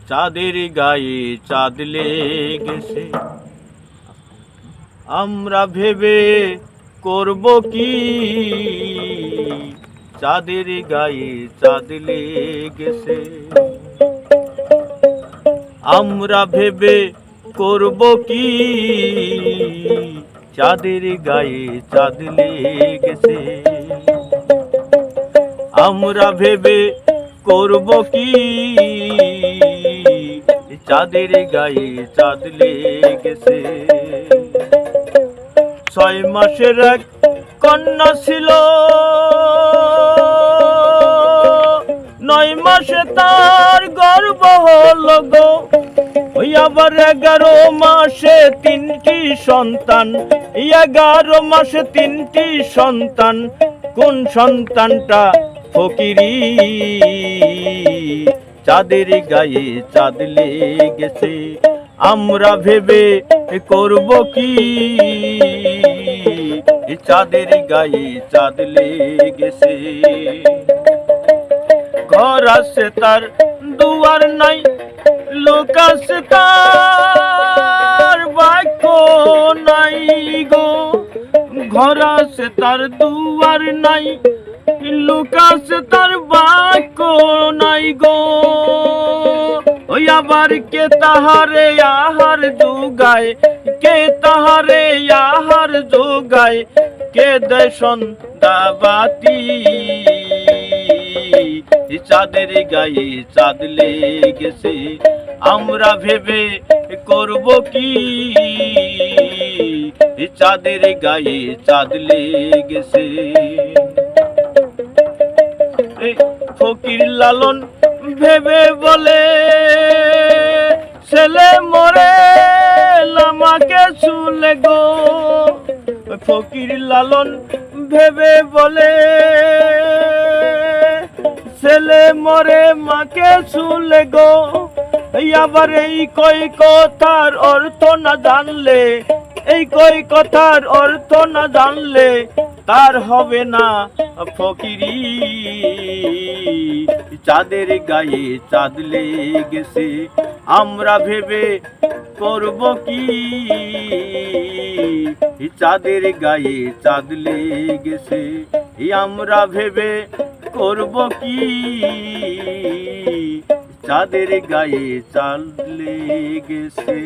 চাঁদের গায়ে চাঁদ লেগেছে, আমরা ভেবে করব কি? চাঁদের গায়ে চাঁদ লেগেছে, আমরা ভেবে করব কি? চাঁদের গায়ে চাঁদ লেগেছে, আমরা ভেবে করব কি? চাঁদের গায়ে চাঁদ লেগেছে। 6 মাসের এক কন্যা ছিল, 9 মাসে তার গর্ভ হলো গো। ওই আবার 11 মাসে 3টি সন্তান, 11 মাসে 3টি সন্তান। কোন সন্তানটা ফকিরি? চাঁদের গায়ে চাঁদ লেগেছে, আমরা ভেবে করব কি? চাঁদের গায়ে চাঁদ লেগেছে। ঘর আছে তার দুয়ার নাই, লোক আছে তার বাক্য নাই গো। ঘর আছে তার দুয়ার নাই, লোক আছে তার বাক্য নাই গো। ওই আবার কে তাহারে আহার যোগায়, কে তাহারে আহার যোগায়, কে দেয় সন্ধ্যাবাতি? চাঁদের গায়ে চাঁদ লেগেছে, আমরা ভেবে করব কি? চাঁদের গায়ে চাঁদ লেগেছে। ফকির লালন ভেবে বলে, ছেলে মরে আমাকে চুলে গো। ফকির লালন ভেবে বলে, ছেলে মরে মাকে চুলে গো। আবার এই কই কথার অর্থ না জানলে, এই কই কথার অর্থ না জানলে তার হবে না ফকিরি। চাঁদের গায়ে চাঁদ লেগেছে, আমরা ভেবে করব কি? চাঁদের গায়ে চাঁদ লেগেছে, আমরা ভেবে করব কি? চাঁদের গায়ে চাঁদ লেগেছে।